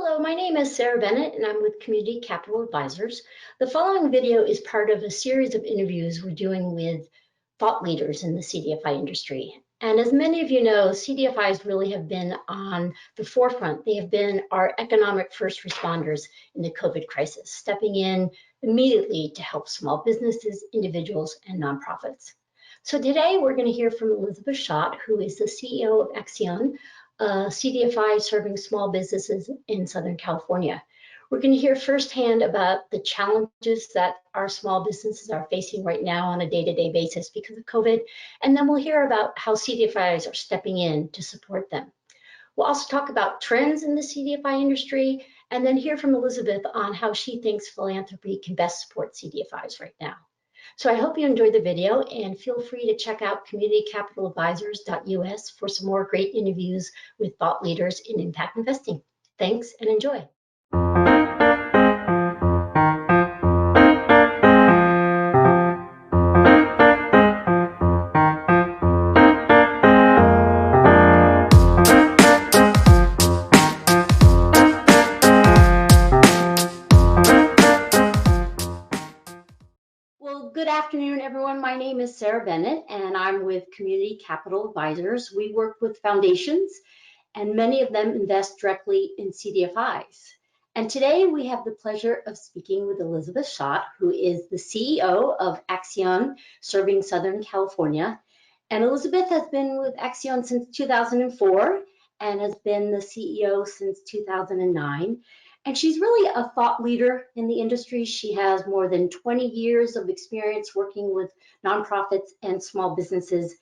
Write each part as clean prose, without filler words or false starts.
Hello, my name is Sarah Bennett and I'm with Community Capital Advisors. The following video is part of a series of interviews we're doing with thought leaders in the CDFI industry. And as many of you know, CDFIs really have been on the forefront. They have been our economic first responders in the COVID crisis, stepping in immediately to help small businesses, individuals, and nonprofits. So today we're going to hear from Elizabeth Schott, who is the CEO of Accion, CDFI serving small businesses in Southern California. We're going to hear firsthand about the challenges that our small businesses are facing right now on a day-to-day basis because of COVID, and then we'll hear about how CDFIs are stepping in to support them. We'll also talk about trends in the CDFI industry, and then hear from Elizabeth on how she thinks philanthropy can best support CDFIs right now. So I hope you enjoyed the video, and feel free to check out communitycapitaladvisors.us for some more great interviews with thought leaders in impact investing. Thanks and enjoy. Good afternoon, everyone. My name is Sarah Bennett, and I'm with Community Capital Advisors. We work with foundations, and many of them invest directly in CDFIs. And today we have the pleasure of speaking with Elizabeth Schott, who is the CEO of Accion, serving Southern California. And Elizabeth has been with Accion since 2004 and has been the CEO since 2009. And she's really a thought leader in the industry. She has more than 20 years of experience working with nonprofits and small businesses.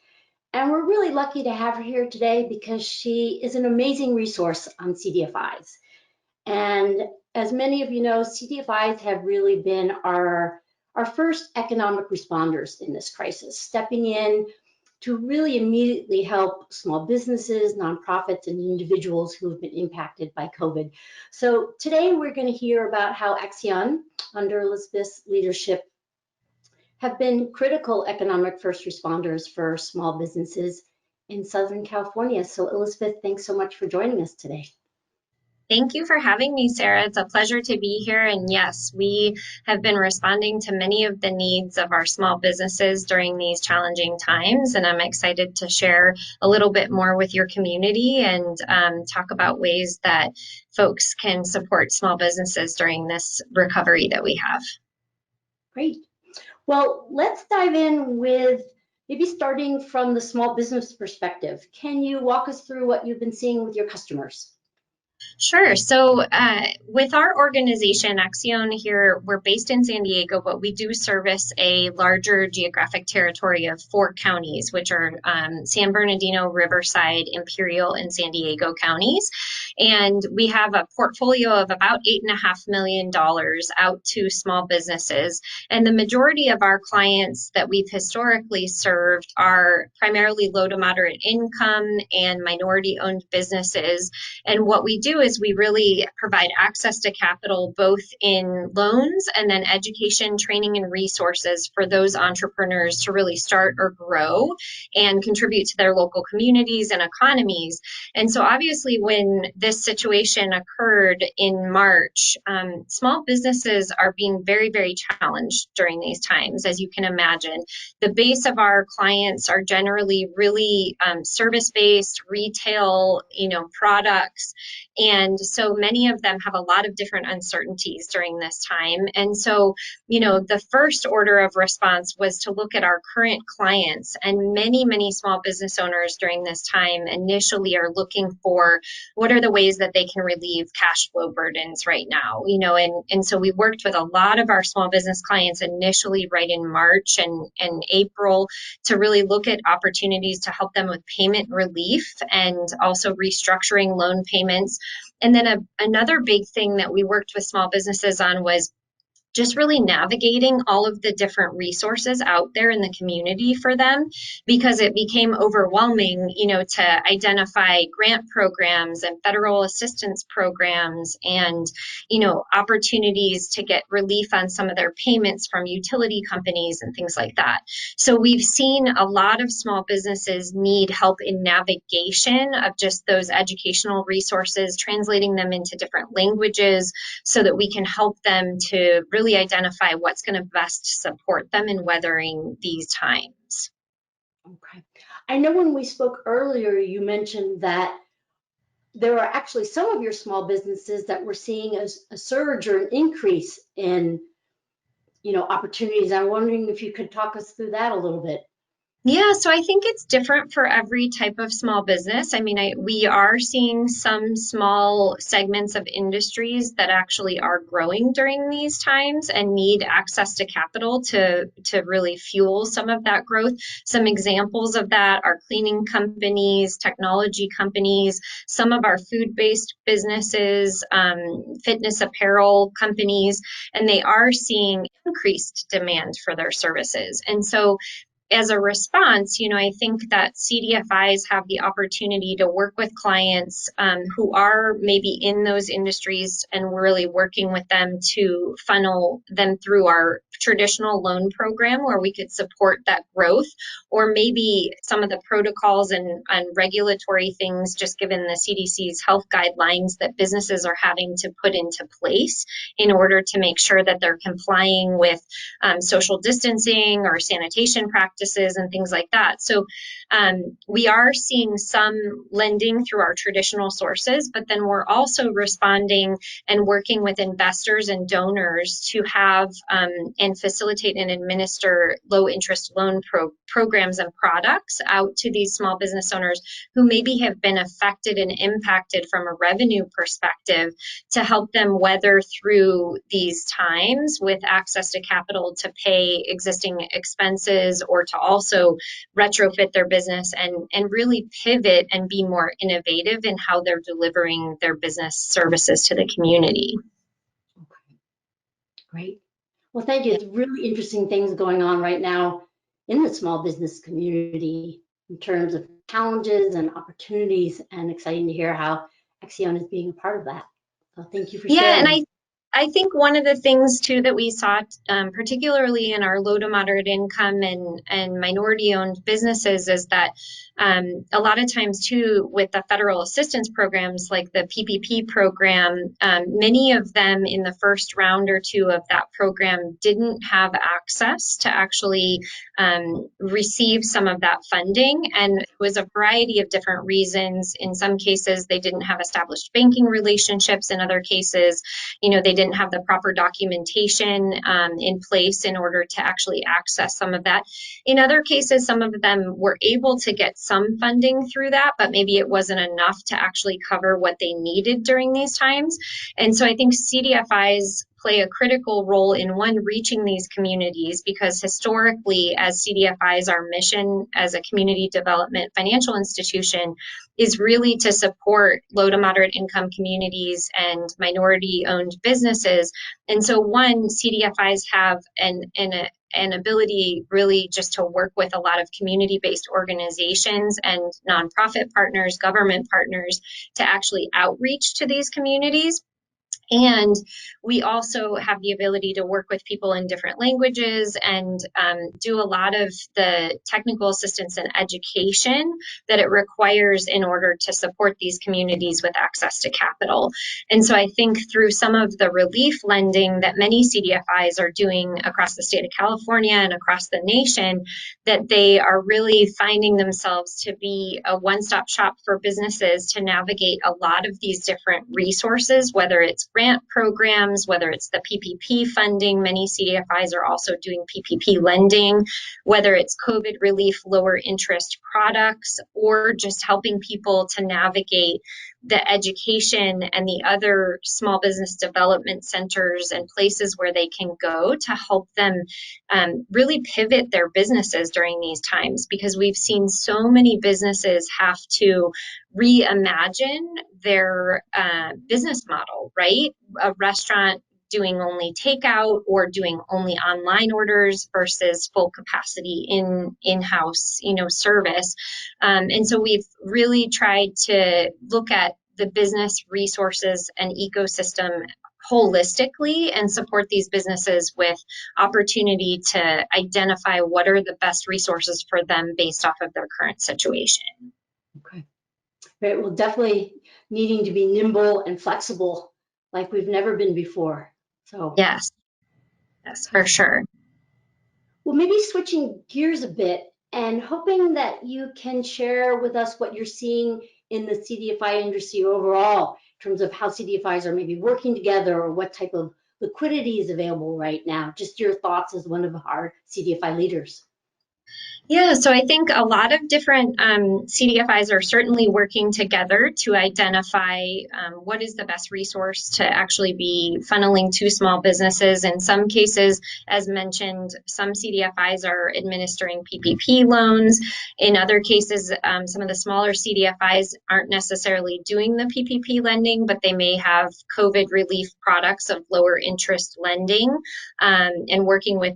And we're really lucky to have her here today because she is an amazing resource on CDFIs. And as many of you know, CDFIs have really been our first economic responders in this crisis, stepping in to really immediately help small businesses, nonprofits, and individuals who have been impacted by COVID. So today we're going to hear about how Accion, under Elizabeth's leadership, have been critical economic first responders for small businesses in Southern California. So Elizabeth, thanks so much for joining us today. Thank you for having me, Sarah. It's a pleasure to be here. And yes, we have been responding to many of the needs of our small businesses during these challenging times. And I'm excited to share a little bit more with your community and talk about ways that folks can support small businesses during this recovery that we have. Great. Well, let's dive in with maybe starting from the small business perspective. Can you walk us through what you've been seeing with your customers? Sure. So with our organization, Accion here, we're based in San Diego, but we do service a larger geographic territory of 4 counties, which are San Bernardino, Riverside, Imperial, and San Diego counties. And we have a portfolio of about $8.5 million out to small businesses. And the majority of our clients that we've historically served are primarily low to moderate income and minority-owned businesses. And what we do is we really provide access to capital both in loans and then education, training, and resources for those entrepreneurs to really start or grow and contribute to their local communities and economies. And so obviously when this situation occurred in March, small businesses are being very, very challenged during these times, as you can imagine. The base of our clients are generally really service-based, retail, products. And so many of them have a lot of different uncertainties during this time. And so, the first order of response was to look at our current clients, and many, many small business owners during this time initially are looking for what are the ways that they can relieve cash flow burdens right now, and so we worked with a lot of our small business clients initially right in March and April to really look at opportunities to help them with payment relief and also restructuring loan payments. And then another big thing that we worked with small businesses on was just really navigating all of the different resources out there in the community for them, because it became overwhelming, to identify grant programs and federal assistance programs and, opportunities to get relief on some of their payments from utility companies and things like that. So we've seen a lot of small businesses need help in navigation of just those educational resources, translating them into different languages so that we can help them to really identify what's going to best support them in weathering these times. Okay. I know when we spoke earlier, you mentioned that there are actually some of your small businesses that were seeing a surge or an increase in, opportunities. I'm wondering if you could talk us through that a little bit. Yeah, so I think it's different for every type of small business. I mean, we are seeing some small segments of industries that actually are growing during these times and need access to capital to really fuel some of that growth. Some examples of that are cleaning companies, technology companies, some of our food-based businesses, fitness apparel companies, and they are seeing increased demand for their services. And so as a response, I think that CDFIs have the opportunity to work with clients who are maybe in those industries, and we're really working with them to funnel them through our traditional loan program where we could support that growth, or maybe some of the protocols and regulatory things, just given the CDC's health guidelines that businesses are having to put into place in order to make sure that they're complying with social distancing or sanitation practices and things like that. So we are seeing some lending through our traditional sources, but then we're also responding and working with investors and donors to have and facilitate and administer low interest loan programs and products out to these small business owners who maybe have been affected and impacted from a revenue perspective, to help them weather through these times with access to capital to pay existing expenses, or to also retrofit their business and really pivot and be more innovative in how they're delivering their business services to the community. Okay, great. Well, thank you. It's really interesting things going on right now in the small business community in terms of challenges and opportunities, and exciting to hear how Accion is being a part of that. So thank you for Yeah, and sharing. I think one of the things too that we saw, particularly in our low to moderate income and minority owned businesses, is that a lot of times too, with the federal assistance programs like the PPP program, many of them in the first round or two of that program didn't have access to actually receive some of that funding. And it was a variety of different reasons. In some cases, they didn't have established banking relationships. In other cases, they didn't have the proper documentation in place in order to actually access some of that. In other cases, some of them were able to get some funding through that, but maybe it wasn't enough to actually cover what they needed during these times. And so I think CDFIs play a critical role in reaching these communities, because historically, as CDFIs, our mission as a community development financial institution is really to support low to moderate income communities and minority owned businesses. And so CDFIs have an ability really just to work with a lot of community-based organizations and nonprofit partners, government partners, to actually outreach to these communities. And we also have the ability to work with people in different languages and do a lot of the technical assistance and education that it requires in order to support these communities with access to capital. And so I think through some of the relief lending that many CDFIs are doing across the state of California and across the nation, that they are really finding themselves to be a one-stop shop for businesses to navigate a lot of these different resources, whether it's grant programs, whether it's the PPP funding. Many CDFIs are also doing PPP lending, whether it's COVID relief, lower interest products, or just helping people to navigate the education and the other small business development centers and places where they can go to help them really pivot their businesses during these times, because we've seen so many businesses have to reimagine their business model, right? A restaurant doing only takeout or doing only online orders versus full capacity in-house, service. And so we've really tried to look at the business resources and ecosystem holistically and support these businesses with opportunity to identify what are the best resources for them based off of their current situation. Okay. Right. Well, definitely needing to be nimble and flexible like we've never been before. So Yes, for sure. well, maybe switching gears a bit and hoping that you can share with us what you're seeing in the CDFI industry overall in terms of how CDFIs are maybe working together or what type of liquidity is available right now. Just your thoughts as one of our CDFI leaders. Yeah, so I think a lot of different CDFIs are certainly working together to identify what is the best resource to actually be funneling to small businesses. In some cases, as mentioned, some CDFIs are administering PPP loans. In other cases, some of the smaller CDFIs aren't necessarily doing the PPP lending, but they may have COVID relief products of lower interest lending and working with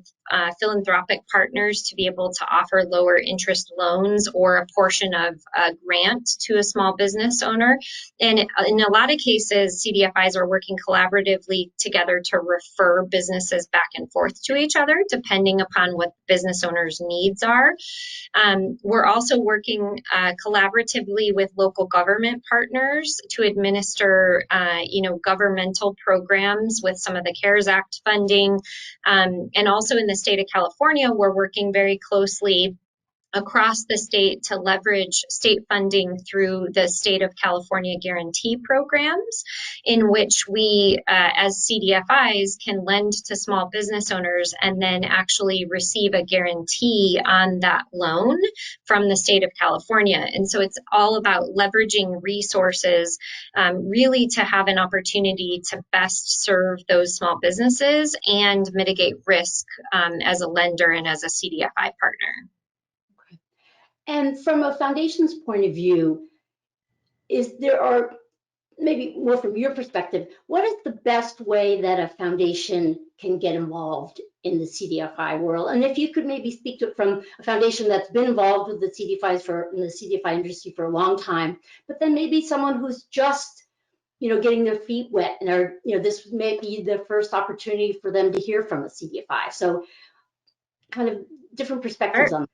philanthropic partners to be able to offer lower interest loans or a portion of a grant to a small business owner. And in a lot of cases, CDFIs are working collaboratively together to refer businesses back and forth to each other, depending upon what the business owner's needs are. We're also working collaboratively with local government partners to administer, governmental programs with some of the CARES Act funding. And also in the state of California, we're working very closely across the state to leverage state funding through the State of California guarantee programs, in which we, as CDFIs, can lend to small business owners and then actually receive a guarantee on that loan from the State of California. And so it's all about leveraging resources really to have an opportunity to best serve those small businesses and mitigate risk as a lender and as a CDFI partner. And from a foundation's point of view, or maybe more from your perspective, what is the best way that a foundation can get involved in the CDFI world? And if you could maybe speak to it from a foundation that's been involved with the CDFIs in the CDFI industry for a long time, but then maybe someone who's just getting their feet wet and this may be the first opportunity for them to hear from a CDFI. So kind of different perspectives on that.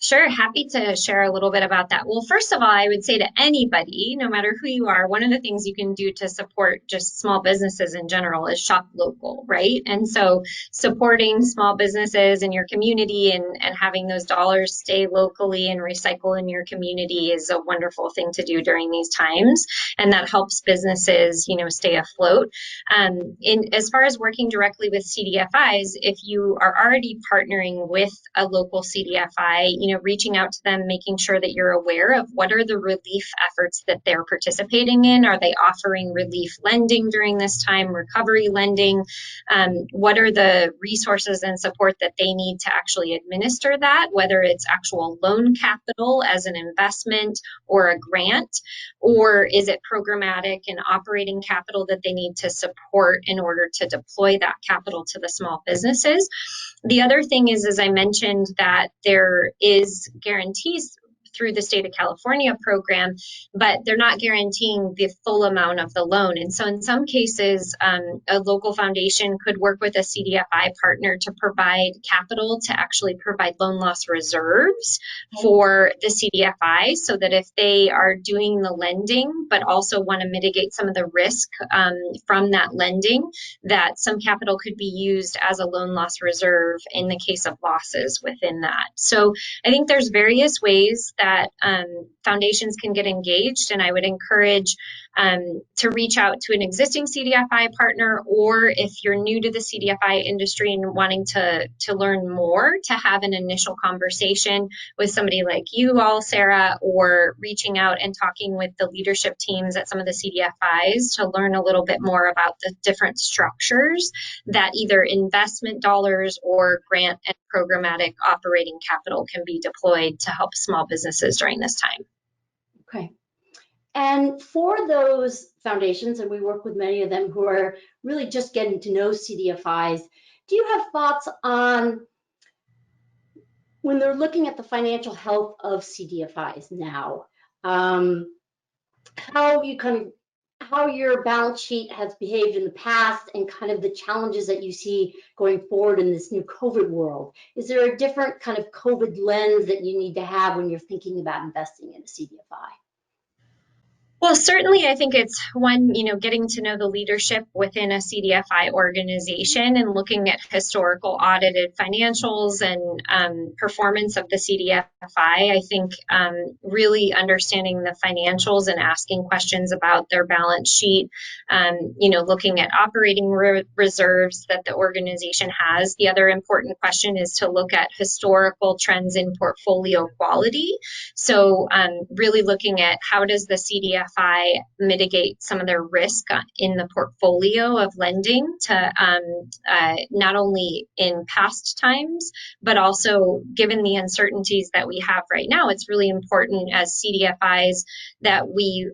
Sure, happy to share a little bit about that. Well, first of all, I would say to anybody, no matter who you are, one of the things you can do to support just small businesses in general is shop local, right? And so supporting small businesses in your community and having those dollars stay locally and recycle in your community is a wonderful thing to do during these times. And that helps businesses, stay afloat. As far as working directly with CDFIs, if you are already partnering with a local CDFI, reaching out to them, making sure that you're aware of what are the relief efforts that they're participating in. Are they offering relief lending during this time, recovery lending? What are the resources and support that they need to actually administer that, whether it's actual loan capital as an investment or a grant, or is it programmatic and operating capital that they need to support in order to deploy that capital to the small businesses? The other thing is, as I mentioned, that there is guarantees through the State of California program, but they're not guaranteeing the full amount of the loan. And so in some cases, a local foundation could work with a CDFI partner to provide capital to actually provide loan loss reserves for the CDFI, so that if they are doing the lending, but also want to mitigate some of the risk from that lending, that some capital could be used as a loan loss reserve in the case of losses within that. So I think there's various ways that foundations can get engaged, and I would encourage to reach out to an existing CDFI partner, or if you're new to the CDFI industry and wanting to learn more, to have an initial conversation with somebody like you all, Sarah, or reaching out and talking with the leadership teams at some of the CDFIs to learn a little bit more about the different structures that either investment dollars or grant and programmatic operating capital can be deployed to help small businesses during this time. Okay. And for those foundations, and we work with many of them who are really just getting to know CDFIs. Do you have thoughts on when they're looking at the financial health of CDFIs now, how you kind of how your balance sheet has behaved in the past and kind of the challenges that you see going forward in this new COVID world? Is there a different kind of COVID lens that you need to have when you're thinking about investing in a CDFI? Well, certainly, I think it's one, getting to know the leadership within a CDFI organization and looking at historical audited financials and performance of the CDFI. I think really understanding the financials and asking questions about their balance sheet, looking at operating reserves that the organization has. The other important question is to look at historical trends in portfolio quality. So really looking at how does the CDFI mitigate some of their risk in the portfolio of lending to not only in past times, but also given the uncertainties that we have right now, it's really important as CDFIs that we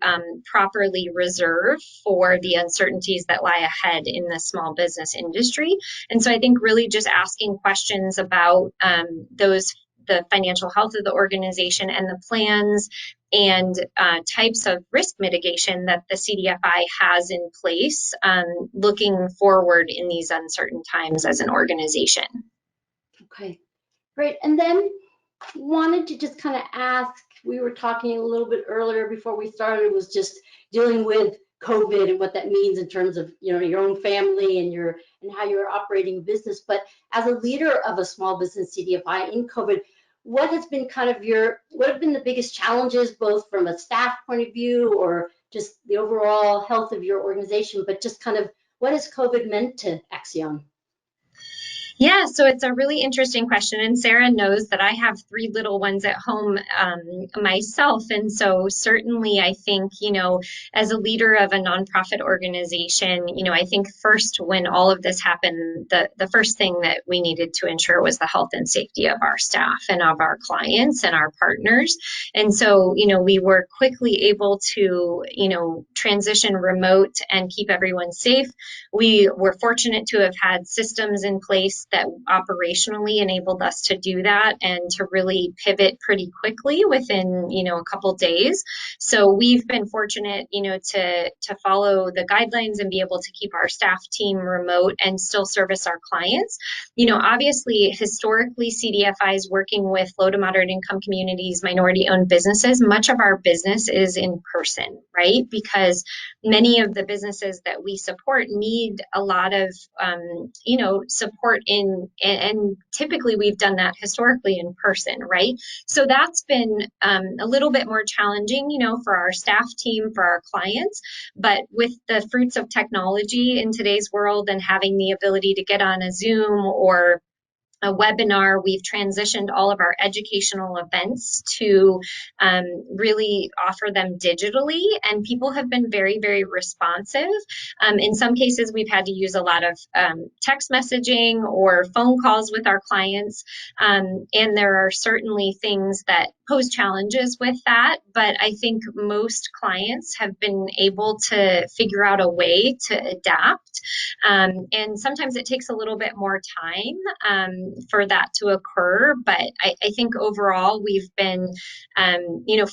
properly reserve for the uncertainties that lie ahead in the small business industry. And so I think really just asking questions about the financial health of the organization and the plans and types of risk mitigation that the CDFI has in place, looking forward in these uncertain times as an organization. Okay, great. And then wanted to just kind of ask, we were talking a little bit earlier before we started, was just dealing with COVID and what that means in terms of your own family and how you're operating a business. But as a leader of a small business CDFI in COVID, what have been the biggest challenges, both from a staff point of view or just the overall health of your organization, but just kind of what has COVID meant to Axion? Yeah, so it's a really interesting question. And Sarah knows that I have 3 little ones at home myself. And so certainly I think, as a leader of a nonprofit organization, I think first when all of this happened, the first thing that we needed to ensure was the health and safety of our staff and of our clients and our partners. And so, we were quickly able to, transition remote and keep everyone safe. We were fortunate to have had systems in place that operationally enabled us to do that and to really pivot pretty quickly within, a couple days. So we've been fortunate, to follow the guidelines and be able to keep our staff team remote and still service our clients. Obviously, historically, CDFIs working with low to moderate income communities, minority-owned businesses, much of our business is in person, right? Because many of the businesses that we support need a lot of, support and typically we've done that historically in person, right? So that's been a little bit more challenging, for our staff team, for our clients. But with the fruits of technology in today's world and having the ability to get on a Zoom or a webinar, we've transitioned all of our educational events to really offer them digitally, and people have been very, very responsive. In some cases, we've had to use a lot of text messaging or phone calls with our clients, and there are certainly things that pose challenges with that, but I think most clients have been able to figure out a way to adapt, and sometimes it takes a little bit more time for that to occur. But I think overall we've been,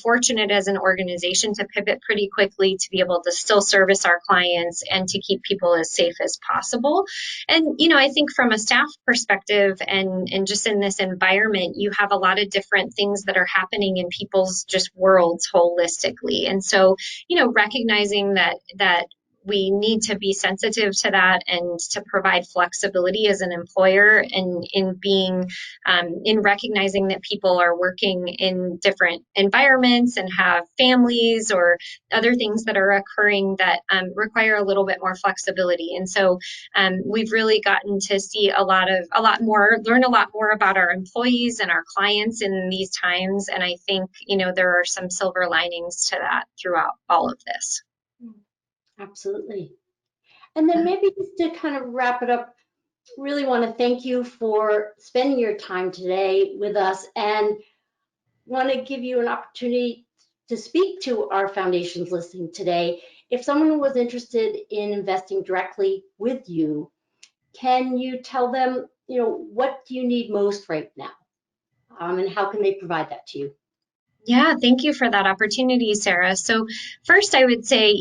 fortunate as an organization to pivot pretty quickly to be able to still service our clients and to keep people as safe as possible. And, I think from a staff perspective and just in this environment, you have a lot of different things that are happening in people's just worlds holistically. And so, recognizing that we need to be sensitive to that and to provide flexibility as an employer, and in recognizing that people are working in different environments and have families or other things that are occurring that require a little bit more flexibility. And so we've really gotten to see learn a lot more about our employees and our clients in these times. And I think, there are some silver linings to that throughout all of this. Absolutely. And then maybe just to kind of wrap it up, really want to thank you for spending your time today with us, and want to give you an opportunity to speak to our foundations listening today if someone was interested in investing directly with you, can you tell them, what do you need most right now? And how can they provide that to you? Yeah, thank you for that opportunity, Sarah. So, first, I would say,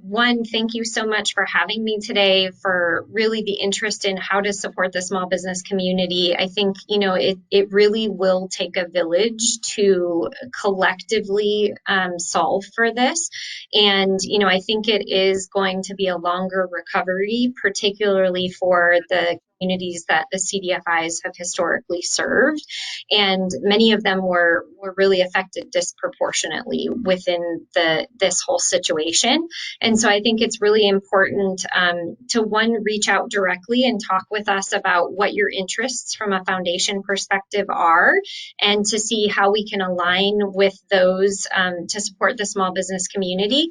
one, thank you so much for having me today, for really the interest in how to support the small business community. I think, it really will take a village to collectively solve for this. And, I think it is going to be a longer recovery, particularly for the communities that the CDFIs have historically served, and many of them were really affected disproportionately within this whole situation. And so I think it's really important to, one, reach out directly and talk with us about what your interests from a foundation perspective are, and to see how we can align with those to support the small business community.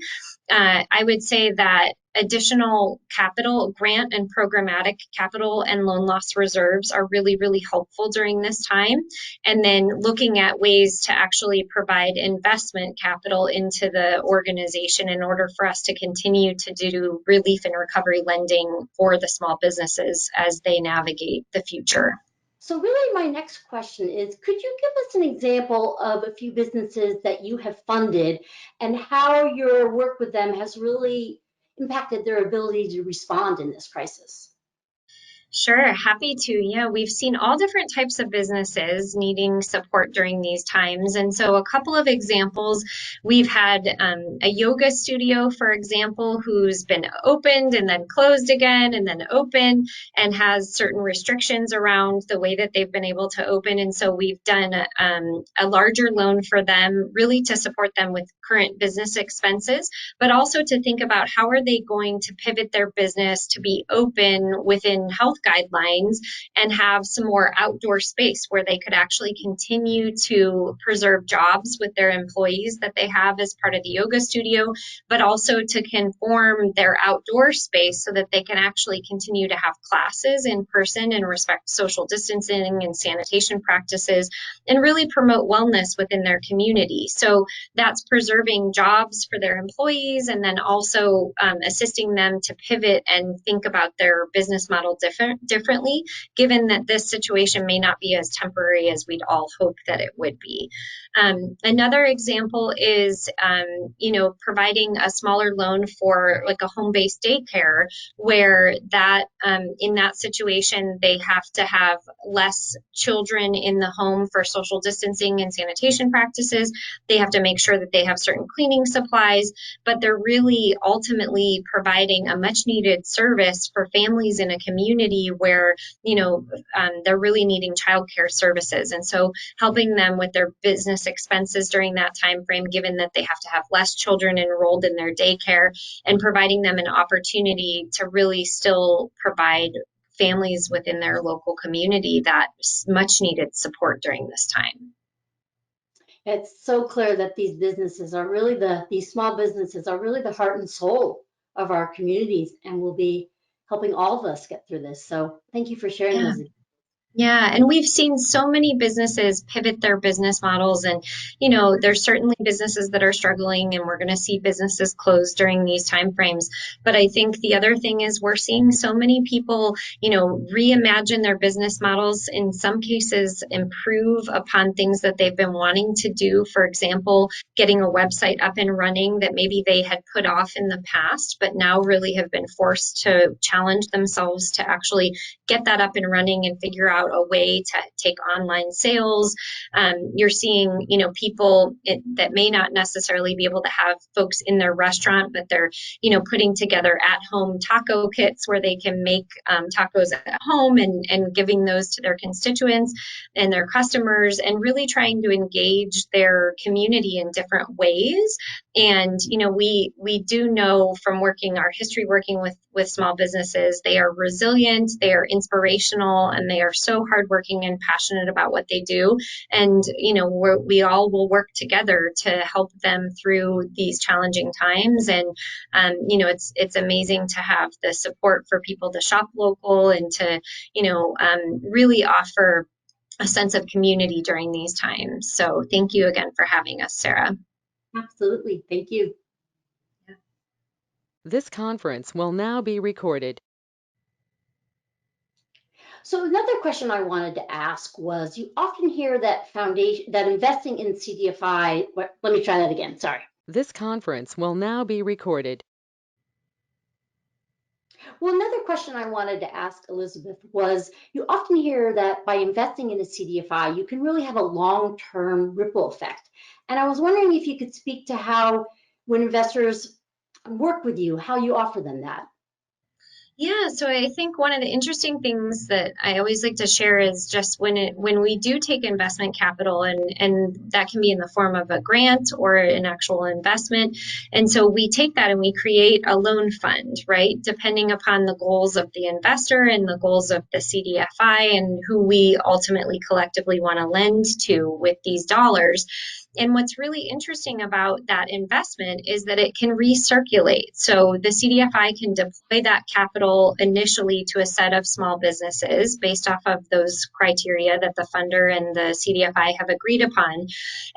I would say that additional capital, grant and programmatic capital and loan loss reserves are really, really helpful during this time. And then looking at ways to actually provide investment capital into the organization in order for us to continue to do relief and recovery lending for the small businesses as they navigate the future. So really my next question is, could you give us an example of a few businesses that you have funded and how your work with them has really impacted their ability to respond in this crisis? Sure, happy to. Yeah, we've seen all different types of businesses needing support during these times. And so, a couple of examples, we've had a yoga studio, for example, who's been opened and then closed again and then open, and has certain restrictions around the way that they've been able to open. And so, we've done a larger loan for them, really to support them with current business expenses, but also to think about how are they going to pivot their business to be open within health guidelines and have some more outdoor space where they could actually continue to preserve jobs with their employees that they have as part of the yoga studio, but also to conform their outdoor space so that they can actually continue to have classes in person and respect social distancing and sanitation practices, and really promote wellness within their community. So that's preserving jobs for their employees, and then also assisting them to pivot and think about their business model differently, given that this situation may not be as temporary as we'd all hope that it would be. Another example is, providing a smaller loan for like a home-based daycare, where that in that situation they have to have less children in the home for social distancing and sanitation practices. They have to make sure that they have certain cleaning supplies, but they're really ultimately providing a much needed service for families in a community where, they're really needing childcare services. And so helping them with their business expenses during that time frame, given that they have to have less children enrolled in their daycare, and providing them an opportunity to really still provide families within their local community that much needed support during this time. It's so clear that these small businesses are really the heart and soul of our communities and will be helping all of us get through this. So thank you for sharing Yeah. those. Yeah, and we've seen so many businesses pivot their business models, and there's certainly businesses that are struggling, and we're going to see businesses close during these time frames. But I think the other thing is we're seeing so many people, reimagine their business models, in some cases improve upon things that they've been wanting to do. For example, getting a website up and running that maybe they had put off in the past, but now really have been forced to challenge themselves to actually get that up and running and figure out a way to take online sales. You're seeing, people that may not necessarily be able to have folks in their restaurant, but they're, putting together at-home taco kits where they can make tacos at home, and giving those to their constituents and their customers, and really trying to engage their community in different ways. And we do know from our history working with small businesses, they are resilient, they are inspirational, and they are so hardworking and passionate about what they do. And we all will work together to help them through these challenging times. And it's amazing to have the support for people to shop local and to really offer a sense of community during these times. So thank you again for having us, Sarah. Absolutely. Thank you. This conference will now be recorded. So another question I wanted to ask was, you often hear that investing in CDFI, let me try that again, sorry. This conference will now be recorded. Well, another question I wanted to ask Elizabeth was, you often hear that by investing in a CDFI, you can really have a long-term ripple effect. And I was wondering if you could speak to how, when investors work with you, how you offer them that. Yeah, so I think one of the interesting things that I always like to share is just when we do take investment capital, and that can be in the form of a grant or an actual investment. And so we take that and we create a loan fund, right? Depending upon the goals of the investor and the goals of the CDFI and who we ultimately collectively want to lend to with these dollars. And what's really interesting about that investment is that it can recirculate. So the CDFI can deploy that capital initially to a set of small businesses based off of those criteria that the funder and the CDFI have agreed upon.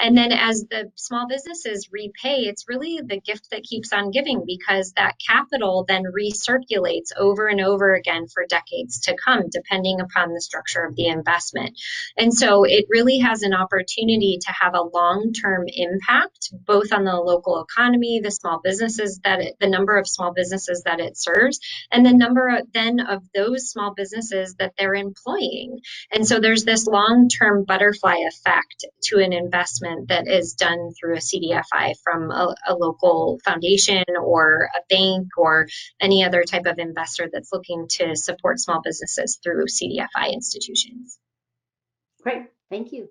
And then as the small businesses repay, it's really the gift that keeps on giving, because that capital then recirculates over and over again for decades to come, depending upon the structure of the investment. And so it really has an opportunity to have a long-term impact, both on the local economy, the small businesses the number of small businesses that it serves, and the number then of those small businesses that they're employing. And so there's this long-term butterfly effect to an investment that is done through a CDFI from a local foundation or a bank or any other type of investor that's looking to support small businesses through CDFI institutions. Great, thank you.